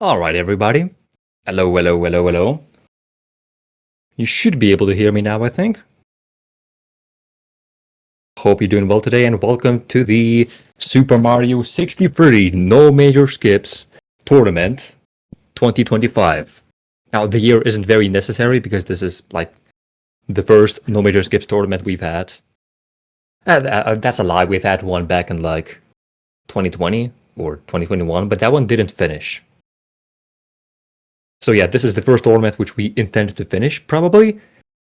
Alright, everybody. Hello, hello, hello, hello. You should be able to hear me now, I think. Hope you're doing well today, and welcome to the Super Mario 63 No Major Skips Tournament 2025. Now, the year isn't very necessary because this is like the first No Major Skips tournament we've had. That's a lie, we've had one back in like 2020 or 2021, but that one didn't finish. So yeah, this is the first tournament which we intended to finish, probably.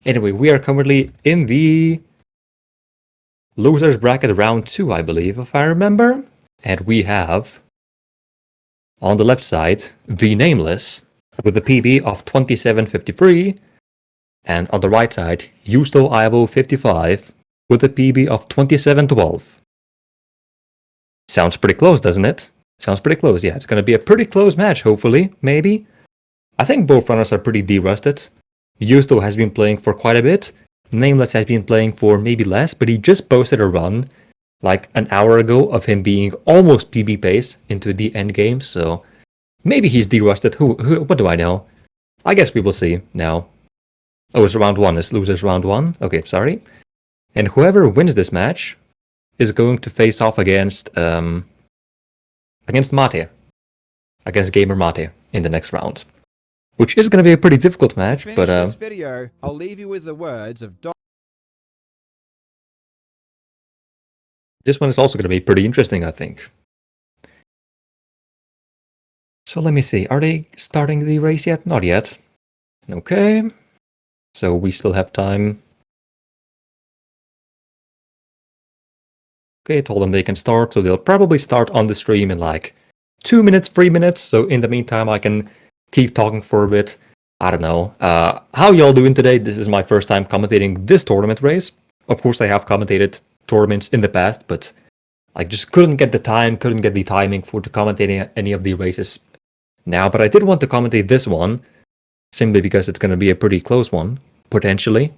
Anyway, we are currently in the losers bracket round 2, I believe, if I remember. And we have, on the left side, TheNameless, with a PB of 2753. And on the right side, juustoaivo55, with a PB of 2712. Sounds pretty close, doesn't it? Sounds pretty close, yeah. It's going to be a pretty close match, hopefully, maybe. I think both runners are pretty de-rusted. Juusto has been playing for quite a bit. Nameless has been playing for maybe less, but he just posted a run like an hour ago of him being almost PB pace into the end game, so maybe he's de-rusted. What do I know? I guess we will see now. Oh, it's round 1. It's losers round 1. Okay, sorry. And whoever wins this match is going to face off against Mate. Against Gamer Mate in the next round. Which is going to be a pretty difficult match, but this video, I'll leave you with the words of this one is also going to be pretty interesting, I think. So let me see, are they starting the race yet? Not yet. Okay, so we still have time. Okay, I told them they can start, so they'll probably start on the stream in like 2 minutes, 3 minutes, so in the meantime I can keep talking for a bit. I don't know. How y'all doing today? This is my first time commentating this tournament race. Of course, I have commentated tournaments in the past, but I just couldn't get the time, couldn't get the timing for to commentating any of the races now. But I did want to commentate this one, simply because it's going to be a pretty close one, potentially.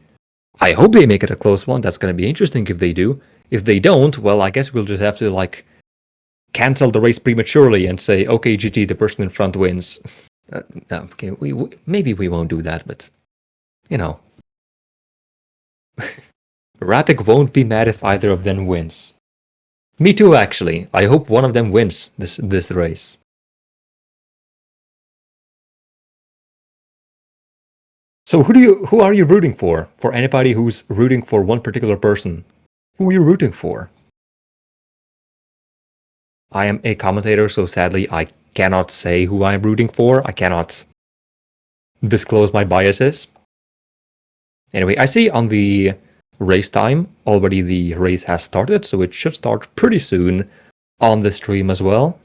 I hope they make it a close one. That's going to be interesting if they do. If they don't, well, I guess we'll just have to, like, cancel the race prematurely and say, okay, GG, the person in front wins. No, okay, maybe we won't do that, but, you know. Rapik won't be mad if either of them wins. Me too, actually. I hope one of them wins this race. So who are you rooting for? For anybody who's rooting for one particular person, who are you rooting for? I am a commentator, so sadly I cannot say who I'm rooting for. I cannot disclose my biases. Anyway, I see on the race time already the race has started, so it should start pretty soon on the stream as well.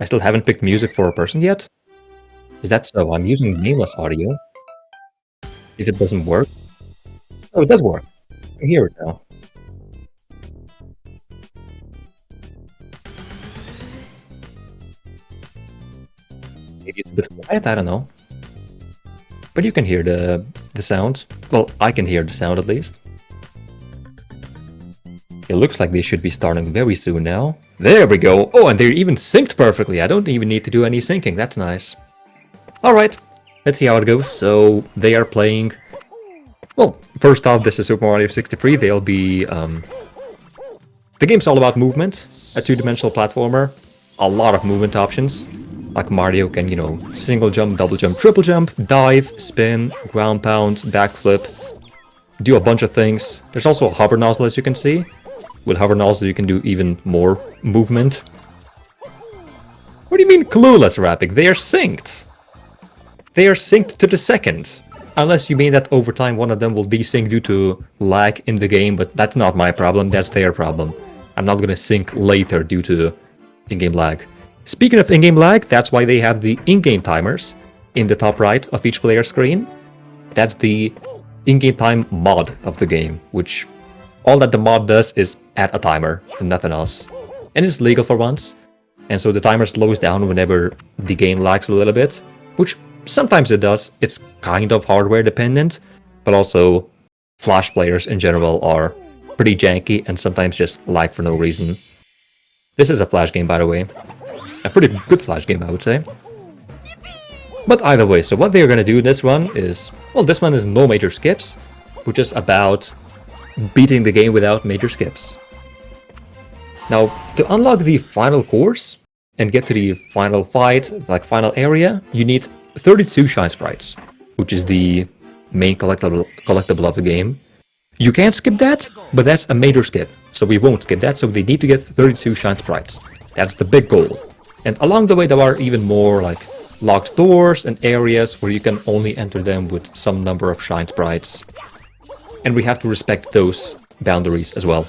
I still haven't picked music for a person yet. Is that so? I'm using nameless audio. If it doesn't work... Oh, it does work. I hear it now. Maybe it's a bit quiet, I don't know. But you can hear the sound. Well, I can hear the sound at least. It looks like they should be starting very soon now. There we go! Oh, and they're even synced perfectly! I don't even need to do any syncing, that's nice. Alright, let's see how it goes. So, they are playing... Well, first off, this is Super Mario 63. They'll be... The game's all about movement. A two-dimensional platformer. A lot of movement options. Like Mario can, you know, single jump, double jump, triple jump, dive, spin, ground pound, backflip, do a bunch of things. There's also a hover nozzle, as you can see. With hover nozzle you can do even more movement. What do you mean clueless, Rapik? They are synced! They are synced to the second. Unless you mean that over time one of them will desync due to lag in the game, but that's not my problem, that's their problem. I'm not gonna sync later due to in-game lag. Speaking of in-game lag, that's why they have the in-game timers in the top right of each player's screen. That's the in-game time mod of the game, which all that the mod does is add a timer and nothing else. And it's legal for once, and so the timer slows down whenever the game lags a little bit, which sometimes it does. It's kind of hardware dependent, but also Flash players in general are pretty janky and sometimes just lag for no reason. This is a Flash game, by the way. a pretty good Flash game, I would say. But either way, so what they're gonna do in this one is, well, this one is no major skips, which is about beating the game without major skips. Now, to unlock the final course and get to the final fight, like final area, you need 32 Shine Sprites, which is the main collectible of the game. You can skip that, but that's a major skip, so we won't skip that, so they need to get 32 Shine Sprites. That's the big goal. And along the way there are even more like locked doors and areas where you can only enter them with some number of Shine Sprites. And we have to respect those boundaries as well,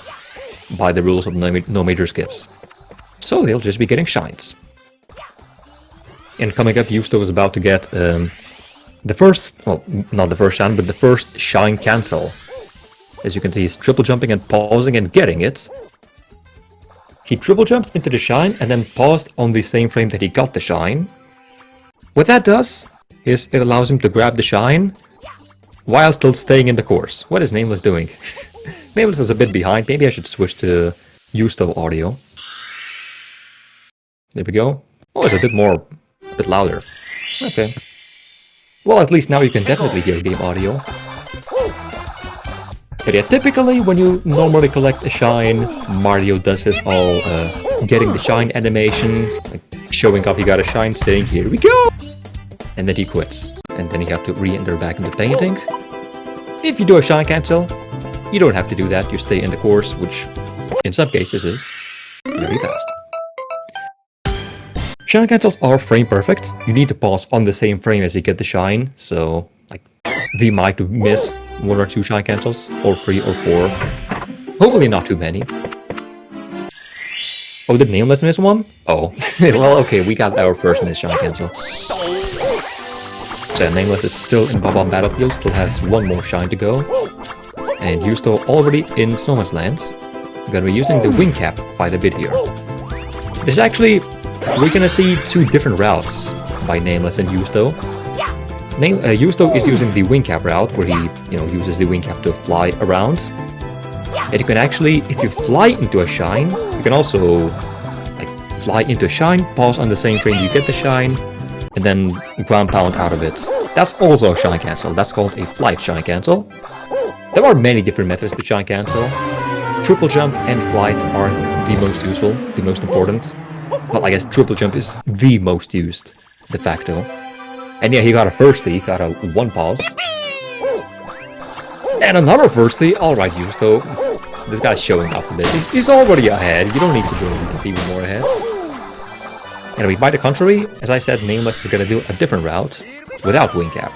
by the rules of no major skips. So they'll just be getting shines. And coming up, Juusto is about to get the first, well, not the first shine, but the first shine cancel. As you can see, he's triple jumping and pausing and getting it. He triple jumped into the shine and then paused on the same frame that he got the shine. What that does is it allows him to grab the shine while still staying in the course. What is Nameless doing? Nameless is a bit behind. Maybe I should switch to Juusto audio. There we go. Oh, it's a bit louder. Okay. Well, at least now you can definitely hear game audio. But yeah, typically when you normally collect a shine, Mario does his all getting the shine animation, like showing off you got a shine, saying here we go! And then he quits. And then you have to re-enter back into painting. If you do a shine cancel, you don't have to do that, you stay in the course, which in some cases is very fast. Shine cancels are frame perfect. You need to pause on the same frame as you get the shine, so like we might miss 1 or 2 shine cancels, or 3 or 4. Hopefully not too many. Oh, did Nameless miss one? Oh, well, okay, we got our first miss shine cancel. So Nameless is still in Bob-omb Battlefield, still has 1 more shine to go. And Juusto already in Snowman's Land. I'm gonna be using the wing cap quite a bit here. There's actually, we're gonna see 2 different routes by Nameless and Juusto. Juusto is using the wing cap route, where he, uses the wing cap to fly around. And you can actually, if you fly into a shine, you can also like fly into a shine, pause on the same frame you get the shine, and then ground pound out of it. That's also a shine cancel. That's called a flight shine cancel. There are many different methods to shine cancel. Triple jump and flight are the most useful, the most important. Well, I guess triple jump is the most used, de facto. And yeah, he got a firstie, he got a 1 pause. And another firstie, alright Juusto. This guy's showing off a bit. He's already ahead, you don't need to go even more ahead. Anyway, by the contrary, as I said, Nameless is gonna do a different route, without wing cap.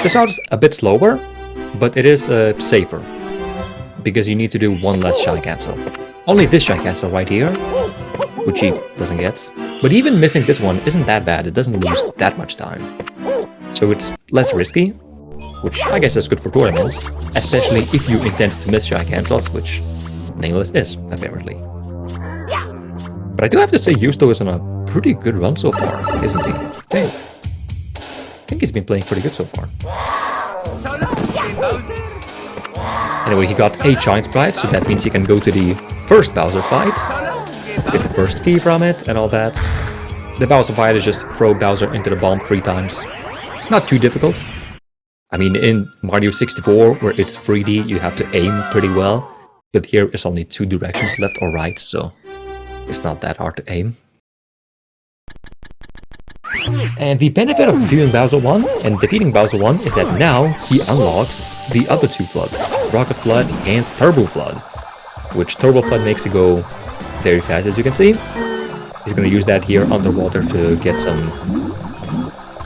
This route is a bit slower, but it is safer. Because you need to do 1 less shine cancel. Only this shine cancel right here, which he doesn't get. But even missing this one isn't that bad, it doesn't lose that much time. So it's less risky, which I guess is good for tournaments, especially if you intend to miss shine cancels, which Nameless is, apparently. But I do have to say Juusto is on a pretty good run so far, isn't he? I think he's been playing pretty good so far. Anyway, he got 8 shine sprites, so that means he can go to the first Bowser fight, get the first key from it, and all that. The Bowser fight is just throw Bowser into the bomb 3 times. Not too difficult. I mean, in Mario 64, where it's 3D, you have to aim pretty well. But here is only 2 directions, left or right, so it's not that hard to aim. And the benefit of doing Bowser 1 and defeating Bowser 1 is that now he unlocks the other 2 floods, Rocket Flood and Turbo Flood, which Turbo Flood makes you go very fast, as you can see. He's going to use that here underwater to get some...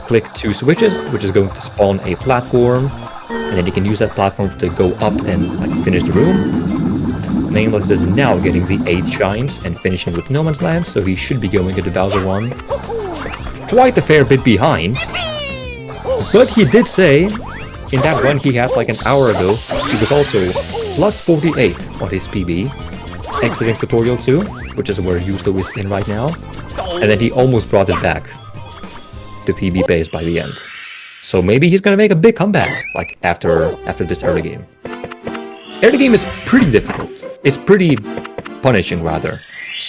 Click 2 switches, which is going to spawn a platform, and then you can use that platform to go up and finish the room. Nameless is now getting the 8 shines and finishing with No Man's Land, so he should be going into Bowser 1. Quite a fair bit behind, but he did say in that run he had like an hour ago, he was also plus 48 on his PB, exiting tutorial 2, which is where Juusto is in right now, and then he almost brought it back to PB base by the end. So maybe he's gonna make a big comeback, like after this early game. Early game is pretty difficult. It's pretty punishing, rather.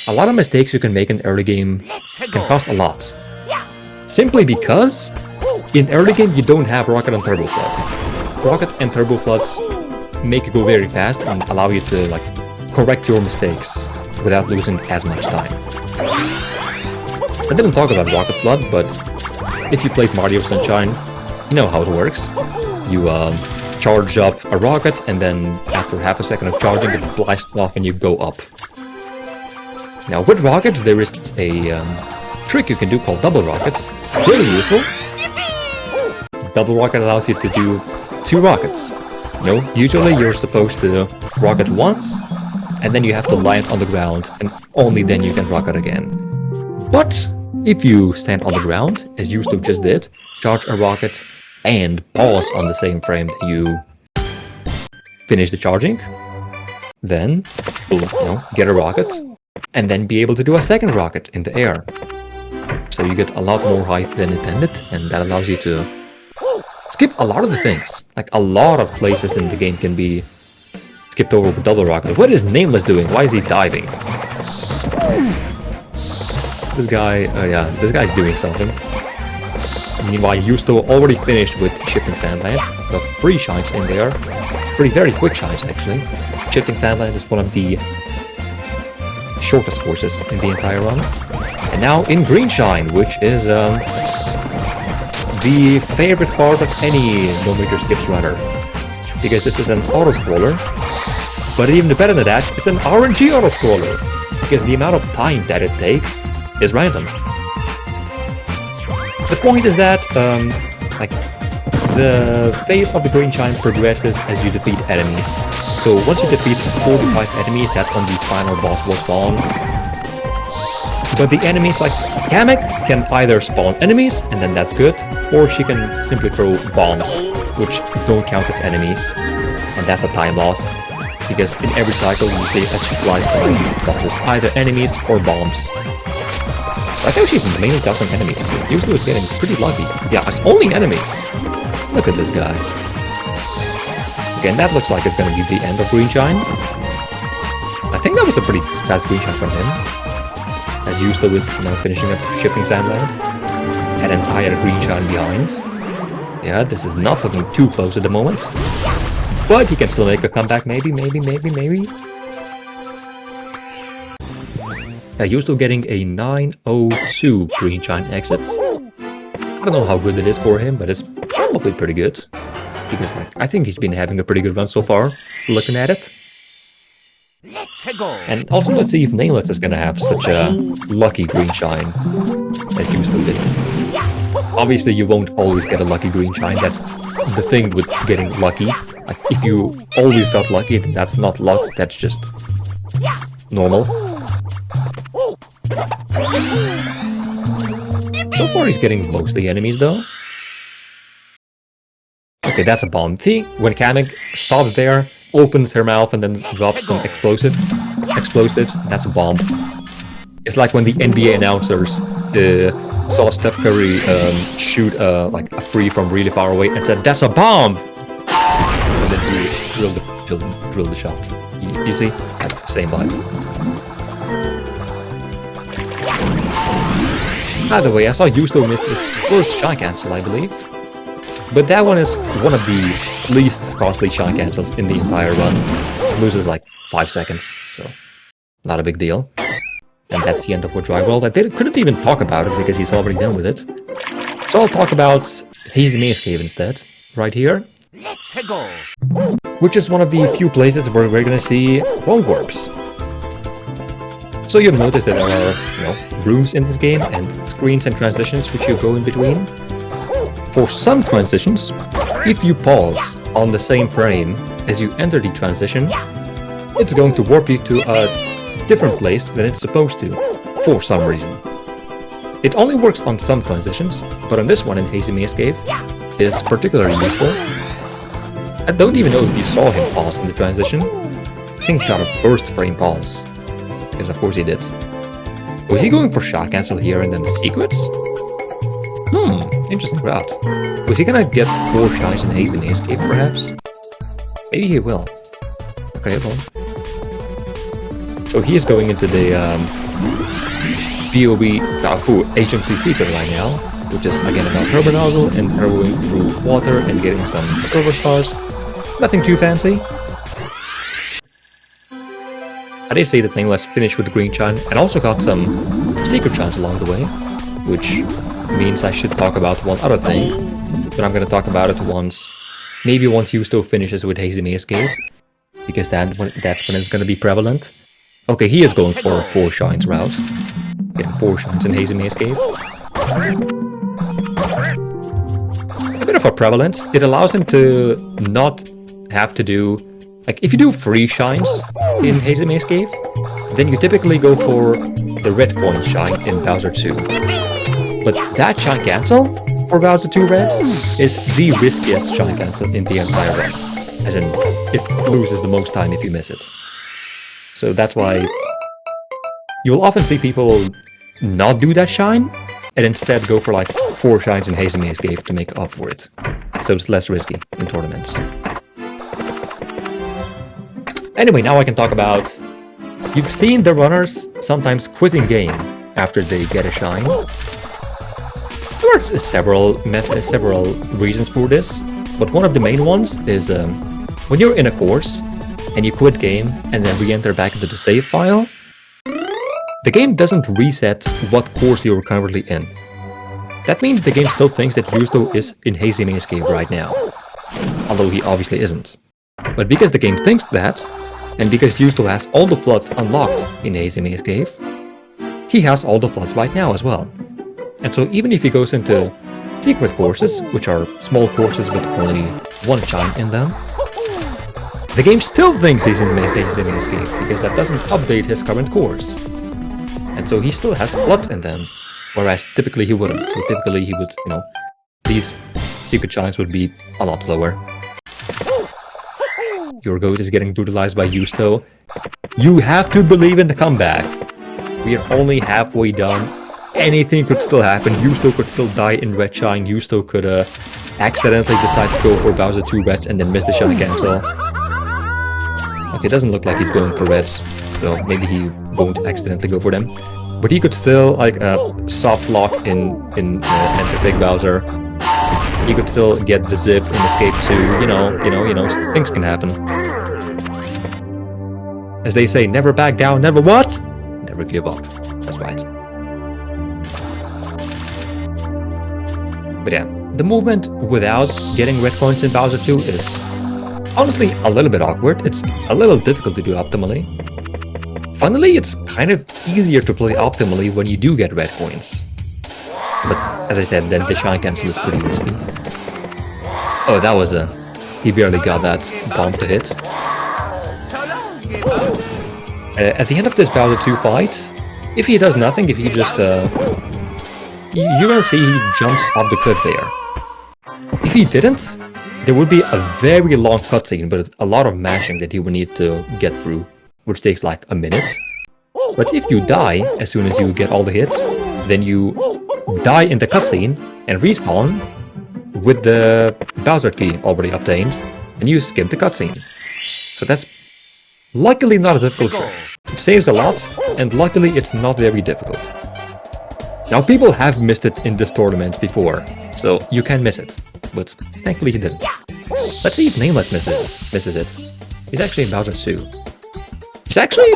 a lot of mistakes you can make in early game can cost a lot. Simply because in early game you don't have rocket and turbo floods. Rocket and turbo floods make you go very fast and allow you to like correct your mistakes without losing as much time. I didn't talk about rocket flood, but if you played Mario Sunshine, you know how it works. You charge up a rocket, and then after half a second of charging, it blasts off and you go up. Now with rockets, there is a trick you can do called double rockets. Really useful. Double rocket allows you to do 2 rockets. No, usually you're supposed to rocket once, and then you have to land on the ground, and only then you can rocket again. But if you stand on the ground, as Juusto just did, charge a rocket, and pause on the same frame that you finish the charging, then get a rocket, and then be able to do a second rocket in the air. So you get a lot more height than intended, and that allows you to skip a lot of the things. Like a lot of places in the game can be skipped over with double rocket. What is Nameless doing? Why is he diving? This guy, this guy's doing something. Meanwhile, Juusto already finished with Shifting Sandland. Got 3 shines in there. 3 very quick shines, actually. Shifting Sandland is one of the shortest courses in the entire run. And now in Green Shine, which is the favorite part of any No Meter Skips runner. Because this is an auto-scroller. But even better than that, it's an RNG auto-scroller. Because the amount of time that it takes is random. The point is that, the phase of the Green Shine progresses as you defeat enemies. So once you defeat 45 enemies, that's when the final boss will spawn. But the enemies like Kamek can either spawn enemies, and then that's good, or she can simply throw bombs, which don't count as enemies. And that's a time loss, because in every cycle you see as she flies by bosses, either enemies or bombs. I think she's mainly dodging enemies. Juusto is getting pretty lucky. Yeah, it's only enemies. Look at this guy. Again, that looks like it's gonna be the end of Green Shine. I think that was a pretty fast Green Shine from him. As Juusto is now finishing up Shifting Sandland. An entire Green Shine behind. Yeah, this is not looking too close at the moment. But he can still make a comeback, maybe. Juusto getting a 902 Green Shine exit. I don't know how good it is for him, but it's probably pretty good. Because I think he's been having a pretty good run so far, looking at it. And also let's see if Nameless is gonna have such a lucky Green Shine as Juusto did. Obviously you won't always get a lucky Green Shine, that's the thing with getting lucky. Like if you always got lucky, then that's not luck, that's just normal. So far he's getting mostly enemies though. Okay, that's a bomb. See, when Kamek stops there, opens her mouth and then drops some explosives, that's a bomb. It's like when the NBA announcers saw Steph Curry shoot like a free from really far away and said, "That's a bomb!" And then he drilled the shot. You see? Same vibes. By the way, I saw Juusto missed his first shine cancel, I believe. But that one is one of the least costly shine cancels in the entire run. It loses like 5 seconds, so not a big deal. And that's the end of what Dry World. I couldn't even talk about it because he's already done with it. So I'll talk about Hazy Maze Cave instead, right here. Let's go! Which is one of the few places where we're gonna see wall warps. So you'll notice that there are, rooms in this game and screens and transitions which you go in between. For some transitions, if you pause on the same frame as you enter the transition, it's going to warp you to a different place than it's supposed to, for some reason. It only works on some transitions, but on this one in Hazy Maze Cave, is particularly useful. I don't even know if you saw him pause in the transition. I think he got a first frame pause. Because of course he did. Was he going for shot cancel here and then the secrets? Interesting route. Was he gonna get 4 shines in Hazy Maze Cave perhaps? Maybe he will. Okay, well. So he is going into the POV agency secret right now, which is again about turbo nozzle and turboing through water and getting some silver stars. Nothing too fancy. I did say that TheNameless finished with the green shine and also got some secret shines along the way, which means I should talk about one other thing, but I'm gonna talk about it once, maybe once Juusto finishes with Hazy Maze Cave, because that's when it's gonna be prevalent. Okay, he is going for a 4 shines route. Getting 4 shines in Hazy Maze Cave. A bit of a prevalence. It allows him to not have to do... Like, if you do 3 shines in Hazy Maze Cave, then you typically go for the red coin shine in Bowser 2. But that shine cancel for Bowser 2 reds is the riskiest shine cancel in the entire run. As in, it loses the most time if you miss it. So that's why you'll often see people not do that shine, and instead go for like 4 shines in Hazy Maze Cave to make up for it. So it's less risky in tournaments. Anyway, now I can talk about... You've seen the runners sometimes quitting game after they get a shine. There are several reasons for this, but one of the main ones is when you're in a course and you quit game and then re-enter back into the save file, the game doesn't reset what course you're currently in. That means the game still thinks that Juusto is in Hazy Maze Cave right now, although he obviously isn't. But because the game thinks that, and because Juusto has all the floods unlocked in Hazy Maze Cave, he has all the floods right now as well. And so even if he goes into secret courses, which are small courses with only 1 shine in them, the game still thinks he's in Hazy Maze Cave, because that doesn't update his current course. And so he still has floods in them, whereas typically he wouldn't. So typically he would, you know, these secret shines would be a lot slower. Your goat is getting brutalized by Juusto. You have to believe in the comeback. We are only halfway done. Anything could still happen. Juusto could still die in red shine. Juusto could accidentally decide to go for Bowser 2 reds and then miss the shine cancel. Okay, it doesn't look like he's going for reds, so maybe he won't accidentally go for them. But he could still like soft lock in Enter Big Bowser. He could still get the zip and escape too. You know, things can happen. As they say, never back down, never what? Never give up. That's right. But yeah, the movement without getting red coins in Bowser 2 is honestly a little bit awkward. It's a little difficult to do optimally. Funnily, it's kind of easier to play optimally when you do get red coins. But as I said, then the shine cancel is pretty risky. Oh, that was a... He barely got that bomb to hit. At the end of this Bowser 2 fight, if he does nothing, if he just... you're gonna see he jumps off the cliff there. If he didn't, there would be a very long cutscene, but a lot of mashing that he would need to get through, which takes like a minute. But if you die as soon as you get all the hits, then you die in the cutscene and respawn with the Bowser key already obtained, and you skip the cutscene. So that's luckily not a difficult trick. It saves a lot, and luckily it's not very difficult. Now people have missed it in this tournament before, so you can miss it, but thankfully he didn't. Let's see if TheNameless misses it. He's actually in Bowser 2. He's actually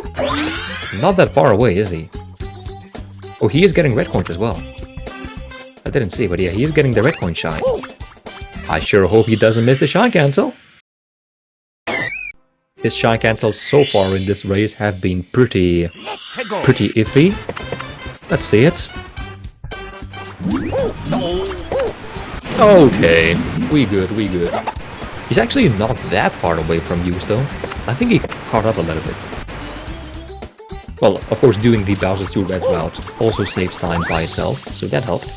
not that far away, is he? Oh, he is getting red coins as well. I didn't see, but yeah, he is getting the red coin shine. I sure hope he doesn't miss the shine cancel. His shine cancels so far in this race have been pretty iffy. Let's see it. Okay, we good. He's actually not that far away from Juusto. I think he caught up a little bit. Well, of course, doing the Bowser 2 red route also saves time by itself, so that helped.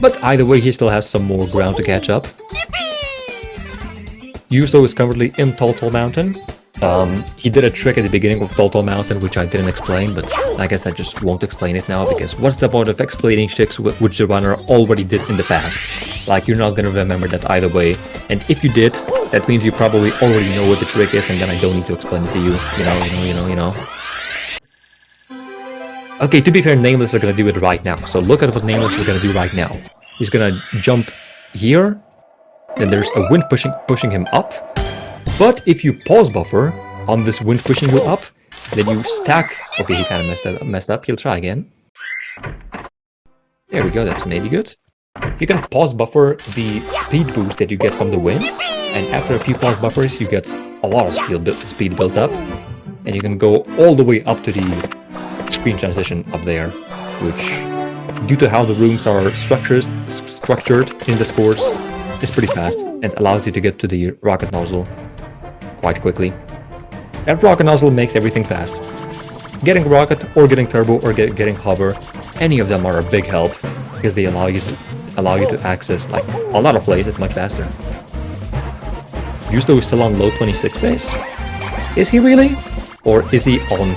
But either way, he still has some more ground to catch up. Juusto is currently in Tall Mountain. He did a trick at the beginning of Tall Mountain, which I didn't explain, but I guess I just won't explain it now, because what's the point of explaining tricks which the runner already did in the past? Like, you're not gonna remember that either way, and if you did, that means you probably already know what the trick is, and then I don't need to explain it to you, you know. Okay, to be fair, Nameless is gonna do it right now. So look at what Nameless is gonna do right now. He's gonna jump here. Then there's a wind pushing him up. But if you pause buffer on this wind pushing you up, then you stack... Okay, he kind of messed up. He'll try again. There we go, that's maybe good. You can pause buffer the speed boost that you get from the wind. And after a few pause buffers, you get a lot of speed built up. And you can go all the way up to the screen transition up there, which, due to how the rooms are structured in this course, is pretty fast and allows you to get to the rocket nozzle quite quickly. That rocket nozzle makes everything fast. Getting rocket or getting turbo or getting hover, any of them are a big help because they allow you to access like a lot of places much faster. Juusto is still on low 26 base. Is he really? Or is he on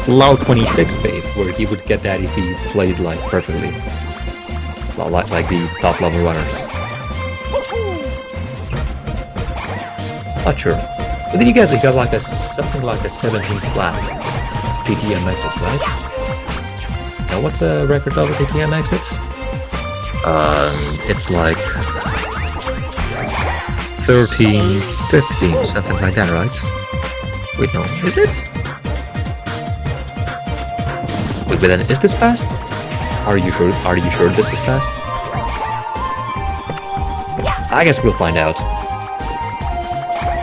low 26 base where he would get that if he played like perfectly? Like the top level runners. Not sure. What did he get? He got like something like a 17 flat TTM exit, right? Now what's a record of a TTM exits? It's like 13, 15, something like that, right? Wait, no, is it? Wait, but then is this fast? Are you sure? Are you sure this is fast? I guess we'll find out.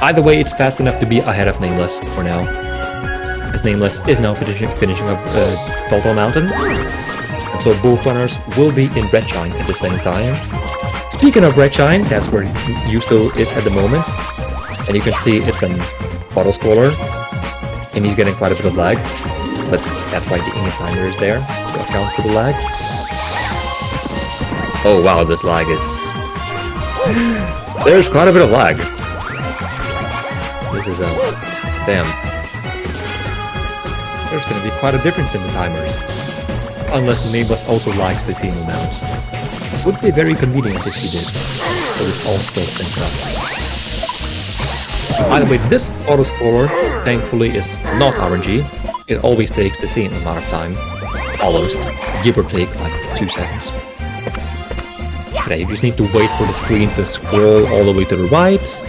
Either way, it's fast enough to be ahead of Nameless for now. As Nameless is now finishing up Total Mountain. And so both runners will be in Red Shine at the same time. Speaking of Red Shine, that's where Juusto is at the moment. And you can see it's an auto-scroller. And he's getting quite a bit of lag. But that's why the in-game timer is there to account for the lag. Oh wow, this lag is... There's quite a bit of lag. This is damn. There's gonna be quite a difference in the timers. Unless Nameless also likes the same amount. Would be very convenient if he did. So it's all still synced up. By the way, this auto-scroller, thankfully, is not RNG. It always takes the same amount of time. Almost. Give or take like 2 seconds. Yeah, you just need to wait for the screen to scroll all the way to the right.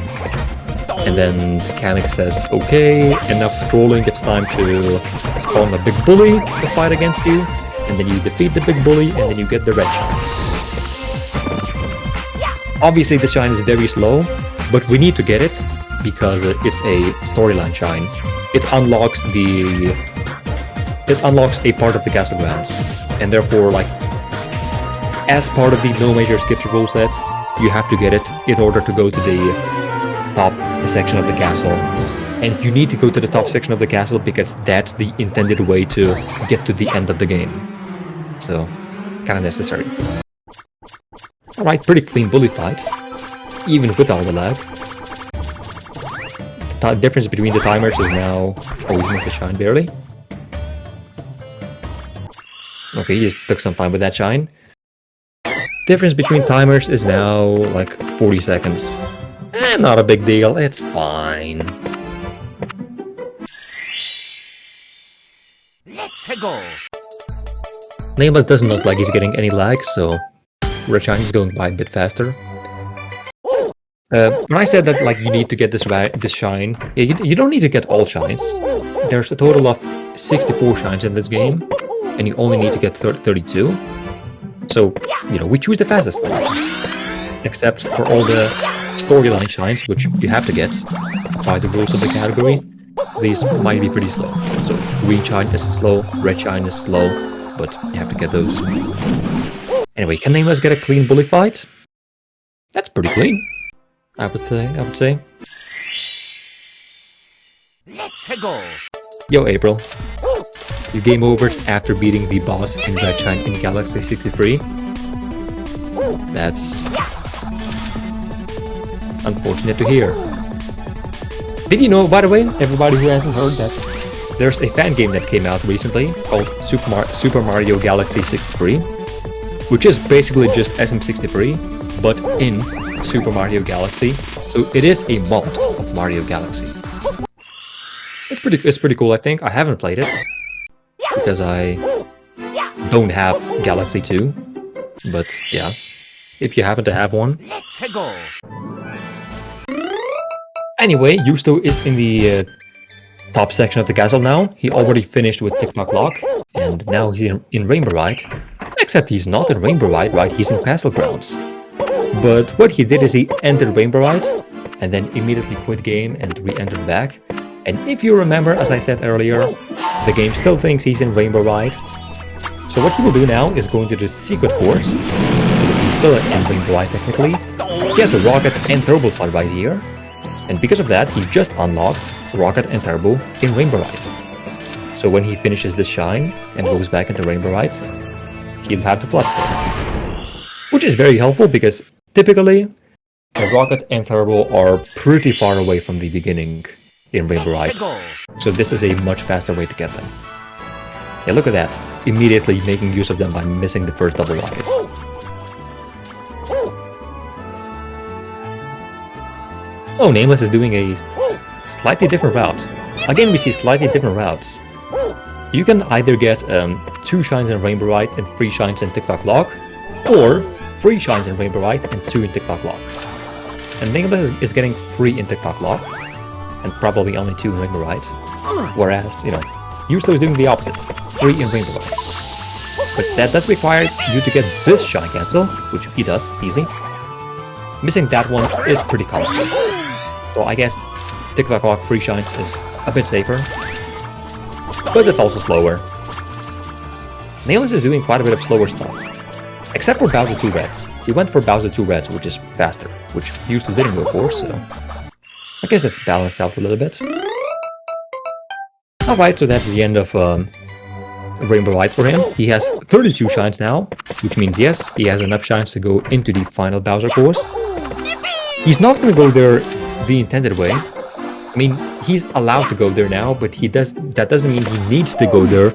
And then the mechanic says, okay, enough scrolling, it's time to spawn a big bully to fight against you. And then you defeat the big bully, and then you get the red shine. Obviously the shine is very slow, but we need to get it, because it's a storyline shine. It unlocks a part of the castle grounds. And therefore, like, as part of the no major skips rule set, you have to get it in order to go to the top section of the castle. And you need to go to the top section of the castle because that's the intended way to get to the end of the game. So, kind of necessary. Alright, pretty clean bully fight, even with all the lag. The difference between the timers is now... Oh, we missed the shine barely. Okay, he just took some time with that shine. Difference between timers is now like 40 seconds. Not a big deal, it's fine. Let's go. Nameless doesn't look like he's getting any lag, so Red Shine is going by a bit faster. When I said that like you need to get this shine, yeah, you don't need to get all shines. There's a total of 64 shines in this game, and you only need to get 32. So, you know, we choose the fastest ones. Except for all the storyline shines, which you have to get by the rules of the category. These might be pretty slow. So, green shine is slow, red shine is slow, but you have to get those. Anyway, can Nameless get a clean bully fight? That's pretty clean, I would say. Let's go. Yo, April. You game over after beating the boss in Red Shine in Galaxy 63. That's unfortunate to hear. Did you know, by the way, everybody who hasn't heard, that there's a fan game that came out recently called Super Mario Galaxy 63, which is basically just SM63, but in Super Mario Galaxy. So it is a mod of Mario Galaxy. It's pretty cool, I think. I haven't played it because I don't have Galaxy 2. But yeah, if you happen to have one. Let's go. Anyway, Juusto is in the top section of the castle now. He already finished with TikTok Lock, and now he's in Rainbow Ride. Except he's not in Rainbow Ride, right? He's in Castle Grounds. But what he did is he entered Rainbow Ride, and then immediately quit game and re-entered back. And if you remember, as I said earlier, the game still thinks he's in Rainbow Ride. So what he will do now is go into the secret course. He's still in Rainbow Ride technically. Get the Rocket and Turbo Flood right here. And because of that, he just unlocked Rocket and Turbo in Rainbow Ride. So when he finishes this shine and goes back into Rainbow Ride, he'll have the Flood Storm. Which is very helpful because typically, a Rocket and Turbo are pretty far away from the beginning in Rainbow Ride. So this is a much faster way to get them. Yeah, look at that. Immediately making use of them by missing the first double rockets. Oh, Nameless is doing a slightly different route. Again, we see slightly different routes. You can either get 2 shines in Rainbow Ride and 3 shines in TikTok Lock, or 3 shines in Rainbow Ride and 2 in TikTok Lock. And Nameless is getting 3 in TikTok Lock, and probably only 2 in Rainbow Ride. Whereas, you know, Juusto is doing the opposite, 3 in Rainbow Ride. But that does require you to get this shine cancel, which he does, easy. Missing that one is pretty costly. So I guess TikTok Lock 3 shines is a bit safer, but it's also slower. Nameless is doing quite a bit of slower stuff. Except for Bowser 2 Reds. He went for Bowser 2 Reds, which is faster, which Juusto didn't go for, so I guess that's balanced out a little bit. Alright, so that's the end of Rainbow Ride for him. He has 32 shines now, which means yes, he has enough shines to go into the final Bowser course. He's not going to go there the intended way. I mean, he's allowed to go there now, but that doesn't mean he needs to go there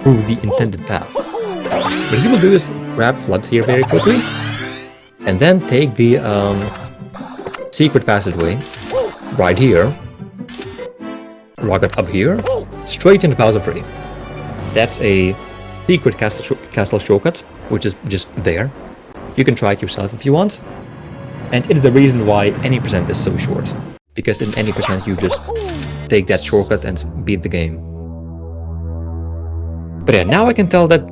through the intended path. What he will do is grab Floods here very quickly, and then take the secret passageway right here, Rocket up here, straight into Bowser Free. That's a secret castle shortcut, which is just there. You can try it yourself if you want. And it's the reason why any percent is so short. Because in any percent you just take that shortcut and beat the game. But yeah, now I can tell that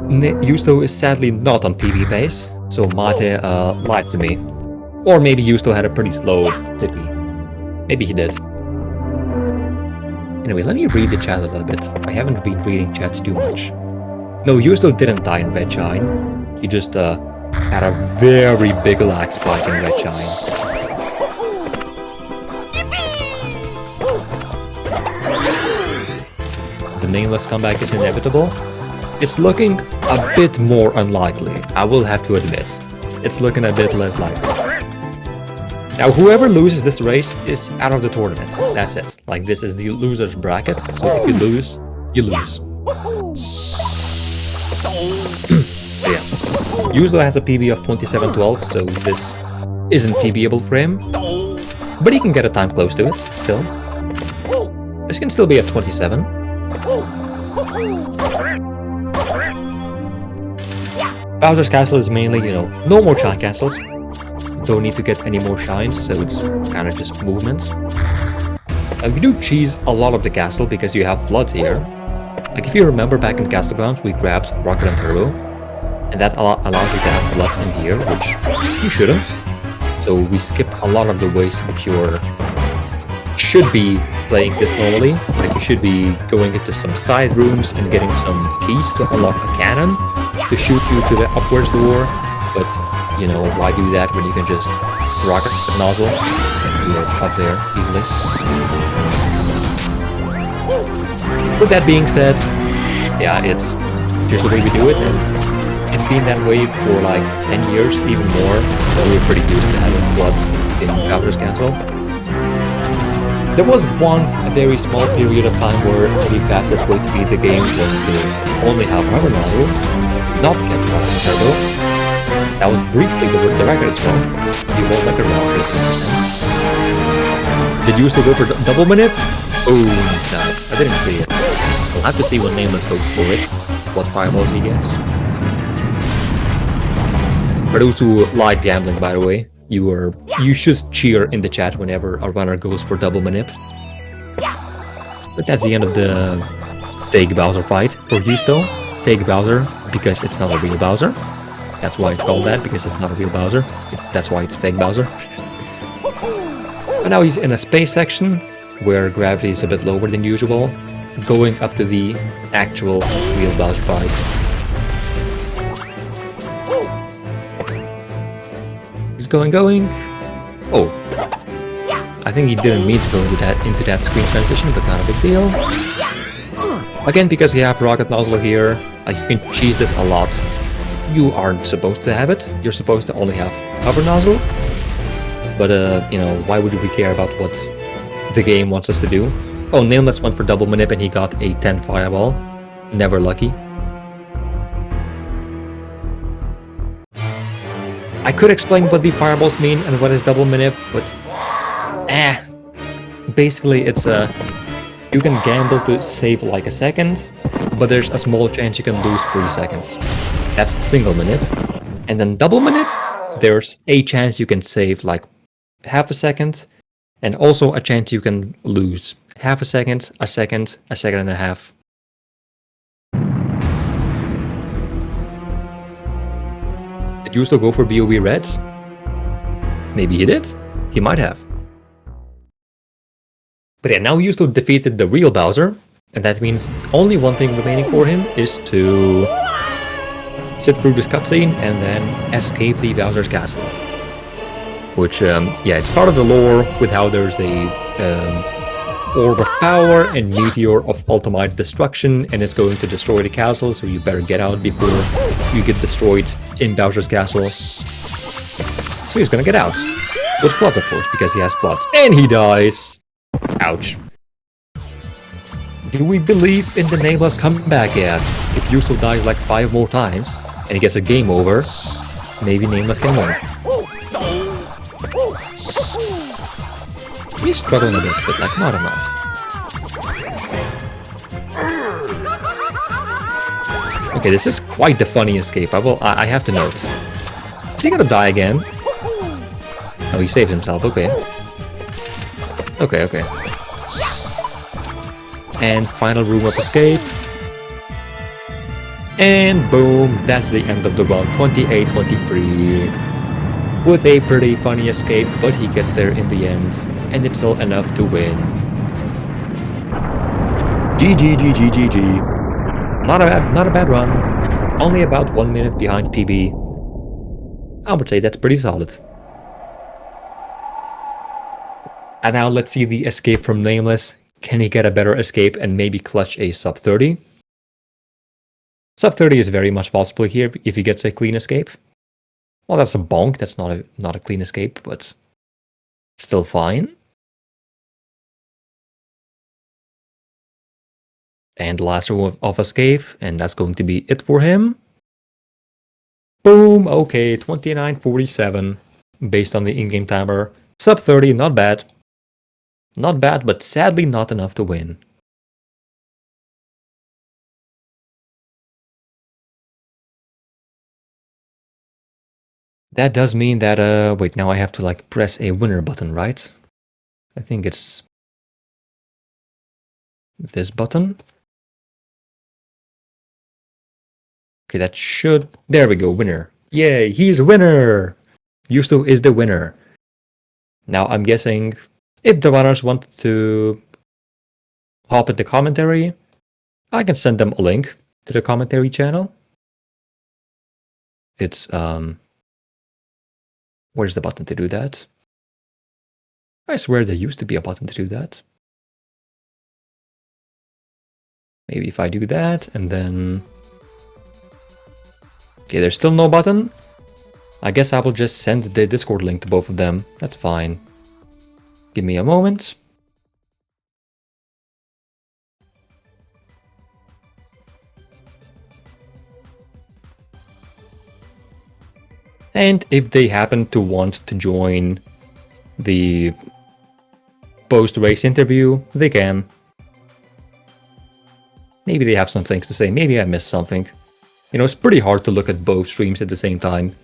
Juusto is sadly not on PB pace, so Mate lied to me. Or maybe Juusto had a pretty slow tippy. Maybe he did. Anyway, let me read the chat a little bit. I haven't been reading chat too much. No, Juusto didn't die in Red Shine. He just had a very big lag spike in Red Shine. The Nameless comeback is inevitable. It's looking a bit more unlikely, I will have to admit. It's looking a bit less likely. Now, whoever loses this race is out of the tournament. That's it. Like, this is the loser's bracket, so if you lose, you lose. Yeah. Juusto has a PB of 27:12, so this isn't PBable for him. But he can get a time close to it, still. This can still be at 27. Bowser's Castle is mainly, you know, no more shine cancels. Don't need to get any more shines, so it's kind of just movement. You do cheese a lot of the castle because you have Floods here. Like, if you remember back in Castle Grounds, we grabbed Rocket and Turbo. And that allows you to have Floods in here, which you shouldn't. So we skipped a lot of the ways which you should be playing this normally. Like, you should be going into some side rooms and getting some keys to unlock a cannon to shoot you to the upwards door. But, you know, why do that when you can just rocket the nozzle and you're up there easily? With that being said, yeah, it's just the way we do it, and it's been that way for like 10 years, even more, so we're pretty used to having Floods in Bowser's Castle. There was once a very small period of time where the fastest way to beat the game was to only have Rubber Nozzle, not get Rocket and Turbo. That was briefly the record as well. You won't like around 18%. Did you still go for double minute? Oh, nice. I didn't see it. We'll have to see when Nameless goes for it. what fireballs he gets. For those who like gambling, by the way, you should cheer in the chat whenever a runner goes for double manip. But that's the end of the fake Bowser fight for Juusto. Fake Bowser because it's not a real Bowser. That's why it's called that, because it's not a real Bowser. That's why it's fake Bowser. But now he's in a space section where gravity is a bit lower than usual, going up to the actual real Bowser fight. He's going. Oh. I think he didn't mean to go into that screen transition, but not a big deal. Again, because you have rocket nozzle here, you can cheese this a lot. You aren't supposed to have it. You're supposed to only have hover nozzle. But you know, why would we care about what the game wants us to do? Oh, Nameless went for double manip and he got a 10 fireball. Never lucky. I could explain what the fireballs mean and what is double manip, but basically it's you can gamble to save like a second, but there's a small chance you can lose 3 seconds. That's single manip. And then double manip, there's a chance you can save like half a second, and also a chance you can lose half a second, a second and a half. Did you still go for BOE Reds? Maybe he did? He might have. But yeah, now Juusto defeated the real Bowser, and that means only one thing remaining for him is to sit through this cutscene and then escape the Bowser's castle. Which, yeah, it's part of the lore with how there's a orb of power and meteor of ultimate destruction, and it's going to destroy the castle, so you better get out before you get destroyed in Bowser's castle. So he's gonna get out. With floods, of course, because he has floods. And he dies! Ouch. Do we believe in the Nameless comeback yet? If Juusto dies like 5 more times, and he gets a game over, maybe Nameless can win. He's struggling a bit, but like not enough. Okay, this is quite the funny escape. I have to note. Is he gonna die again? Oh, he saved himself. Okay. Okay. And final room of escape. And boom, that's the end of the run. 28-23. With a pretty funny escape, but he gets there in the end. And it's still enough to win. GG. Not a bad run. Only about 1 minute behind PB. I would say that's pretty solid. And now let's see the escape from Nameless. Can he get a better escape and maybe clutch a sub 30? Sub 30 is very much possible here if he gets a clean escape. Well, that's a bonk. That's not a clean escape, but still fine. And the last room of escape, and that's going to be it for him. Boom! Okay, 29-47 based on the in-game timer. Sub 30, not bad. Not bad, but sadly not enough to win. That does mean that, wait, now I have to like press a winner button, right? I think it's this button. Okay, that should... There we go, winner. Yay, he's a winner! Juusto is the winner. Now I'm guessing if the runners want to hop into commentary, I can send them a link to the commentary channel. It's, where's the button to do that? I swear there used to be a button to do that. Maybe if I do that, and then... Okay, there's still no button. I guess I will just send the Discord link to both of them. That's fine. Give me a moment. And if they happen to want to join the post-race interview, they can. Maybe they have some things to say. Maybe I missed something. You know, it's pretty hard to look at both streams at the same time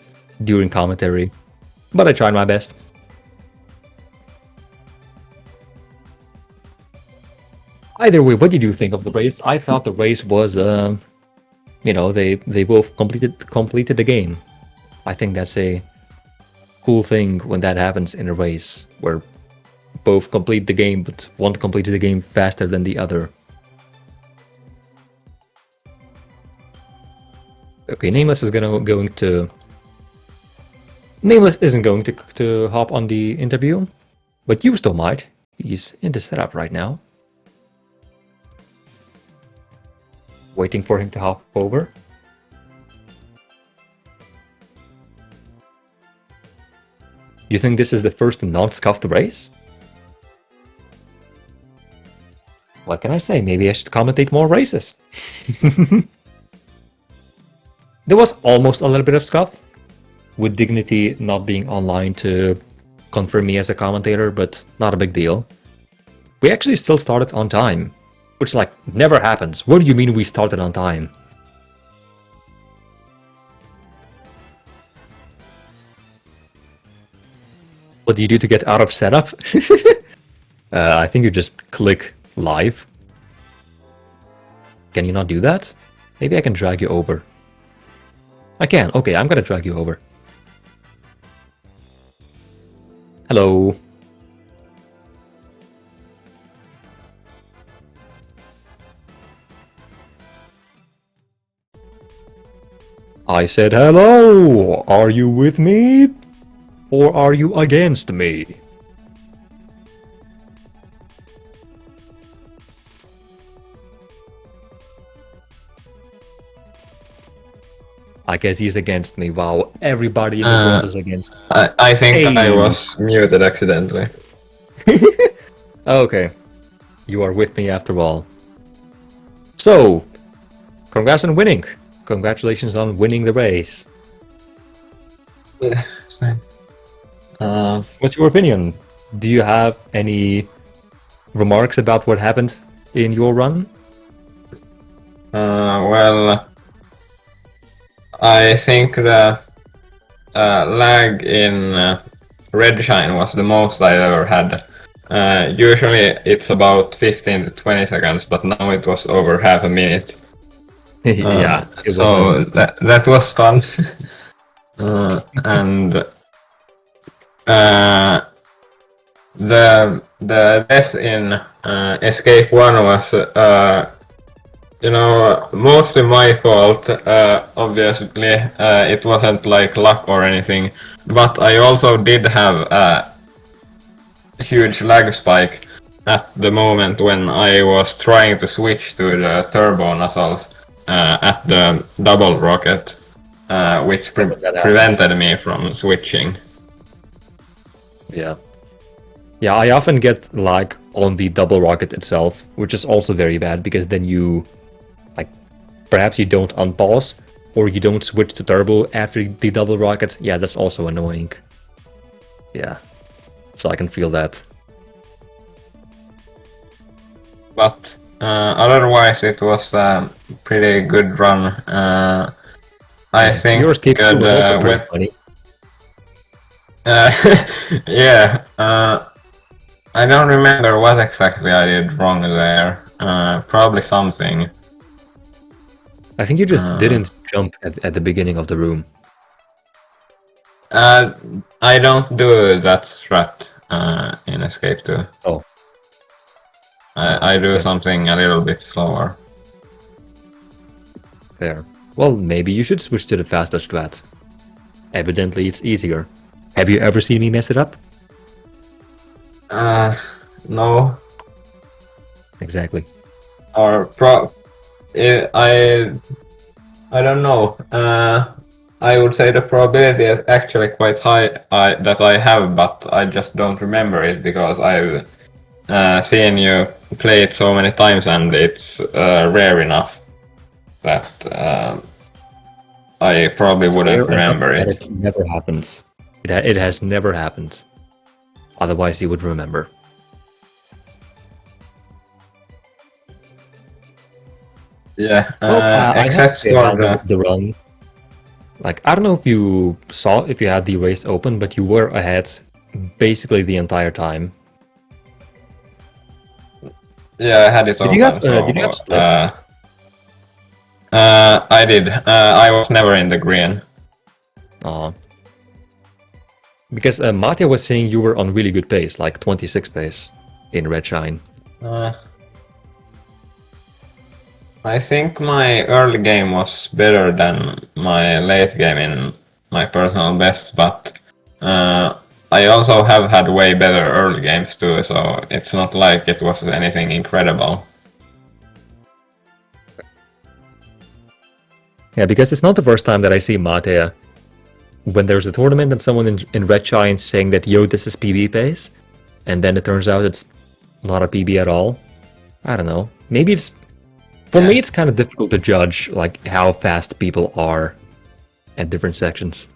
during commentary, but I tried my best. Either way, what did you think of the race? I thought the race was, you know, they both completed the game. I think that's a cool thing when that happens in a race, where both complete the game, but one completes the game faster than the other. Okay, Nameless is Nameless isn't going to hop on the interview, but you still might. He's in the setup right now. Waiting for him to hop over. You think this is the first non-scuffed race? What can I say? Maybe I should commentate more races. There was almost a little bit of scuff, with Dignity not being online to confirm me as a commentator, but not a big deal. We actually still started on time, which like never happens. What do you mean we started on time? What do you do to get out of setup? I think you just click live. Can you not do that? Maybe I can drag you over. I can. Okay, I'm gonna drag you over. Hello. I said hello! Are you with me? Or are you against me? I guess he's against me. Wow, everybody in the world is against me. I think Hey. I was muted accidentally. Okay, you are with me after all. So, congrats on winning. Congratulations on winning the race. Yeah, thanks. What's your opinion? Do you have any remarks about what happened in your run? Well, I think the lag in Redshine was the most I ever had. Usually it's about 15 to 20 seconds, but now it was over half a minute. Yeah, it was, So that was fun. And the death in Escape 1 was you know, mostly my fault. Obviously, it wasn't like luck or anything, but I also did have a huge lag spike at the moment when I was trying to switch to the turbo nozzles at the double rocket, which prevented me from switching. yeah. Yeah, I often get lag on the double rocket itself, which is also very bad because then you, like, perhaps you don't unpause or you don't switch to turbo after the double rocket. Yeah, that's also annoying. Yeah, so I can feel that. But otherwise, it was a pretty good run. I think Your escape good, was also pretty funny. yeah, I don't remember what exactly I did wrong there. Probably something. I think you just didn't jump at the beginning of the room. I don't do that strat in Escape 2. Oh. I do something a little bit slower. Fair. Well, maybe you should switch to the faster strat. Evidently, it's easier. Have you ever seen me mess it up? No. Exactly. Or I don't know. I would say the probability is actually quite high that I have, but I just don't remember it because I've seen you play it so many times and it's rare enough that I probably wouldn't remember it. It never happens. It has never happened. Otherwise, you would remember. Yeah, Well, I have to except say for about the run. Like, I don't know if you saw, if you had the race open, but you were ahead basically the entire time. yeah, I had it open, Did you have so split? I did. I was never in the green. Aw. Because Mattia was saying you were on really good pace, like 26 pace in Red Shine. Uh, I think my early game was better than my late game in my personal best, but I also have had way better early games too, so it's not like it was anything incredible. Yeah, because it's not the first time that I see Mattia when there's a tournament and someone in Red Shine saying that, yo, this is PB pace, and then it turns out it's not a PB at all. I don't know. Maybe it's... For me, it's kind of difficult to judge like how fast people are at different sections.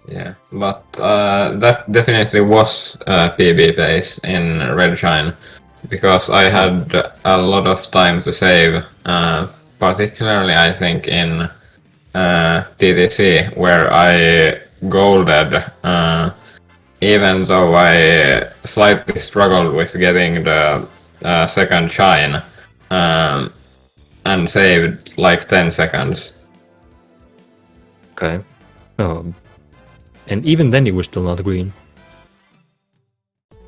Yeah, but that definitely was PB pace in Red Shine, because I had a lot of time to save, particularly I think in TTC, where I golded, even though I slightly struggled with getting the second shine, and saved like 10 seconds. Okay. Oh. And even then you were still not green.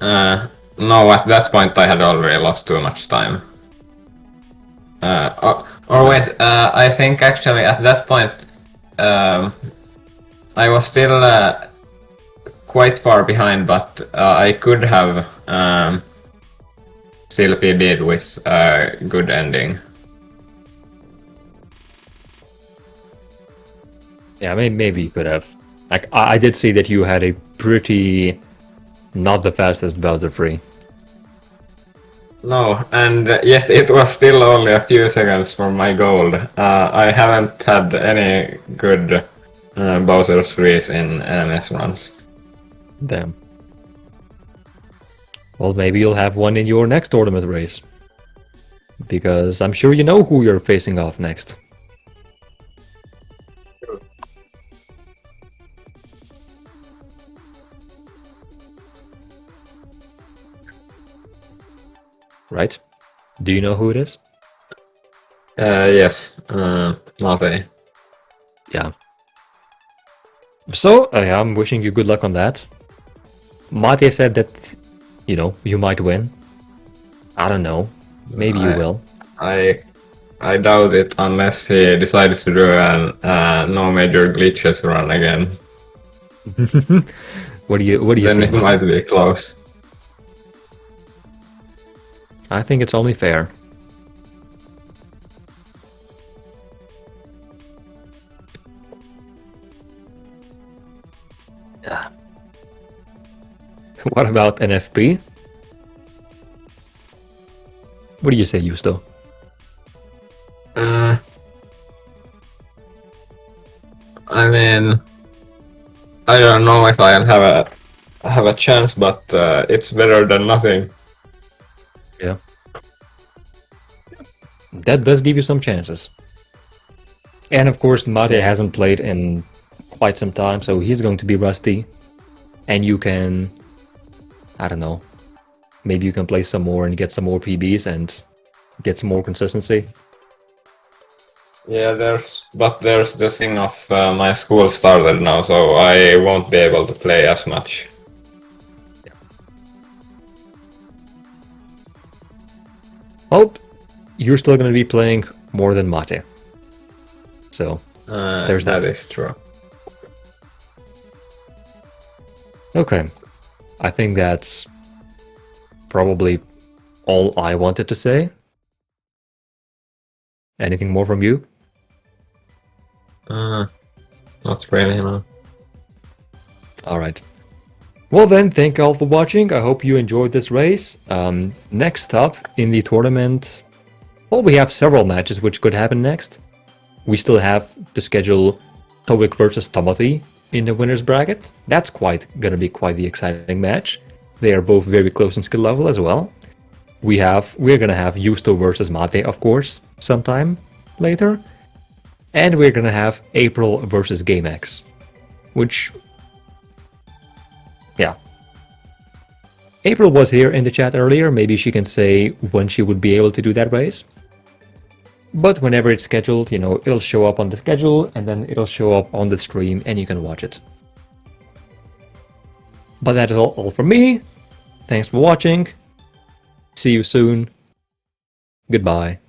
No, at that point I had already lost too much time. Or wait, I think actually at that point I was still quite far behind, but I could have still PB'd with a good ending. Yeah, maybe you could have. Like, I did see that you had a pretty... not the fastest Bowser free. No, and yet it was still only a few seconds from my gold. I haven't had any good Bowser frees in NMS runs. Damn. Well, maybe you'll have one in your next tournament race. Because I'm sure you know who you're facing off next. Right? Do you know who it is? Yes, Mate. Yeah. So, I'm wishing you good luck on that. Mate said that, you know, you might win. I don't know. Maybe you will. I doubt it unless he decides to do a no major glitches run again. What do you Then think? it might be close. I think it's only fair. Yeah. What about NFP? What do you say, Juusto? I mean, I don't know if I'll have a chance, but it's better than nothing. Yeah. That does give you some chances. And of course, Mate hasn't played in quite some time, so he's going to be rusty. And you can, I don't know, maybe you can play some more and get some more PBs and get some more consistency. Yeah, there's the thing of my school started now, so I won't be able to play as much. Well, you're still going to be playing more than Mate. So, there's that. That is true. Okay. I think that's probably all I wanted to say. Anything more from you? Not really, no. Alright. Well then, thank you all for watching. I hope you enjoyed this race. Next up in the tournament, well, we have several matches which could happen next. We still have to schedule Towick versus Timothy in the winner's bracket. That's gonna be quite the exciting match. They are both very close in skill level as well. we're gonna have Juusto versus Mate, of course, sometime later. And we're gonna have April versus GameX. Which... yeah. April was here in the chat earlier, maybe she can say when she would be able to do that race. But whenever it's scheduled, you know, it'll show up on the schedule, and then it'll show up on the stream, and you can watch it. But that is all from me. Thanks for watching. See you soon. Goodbye.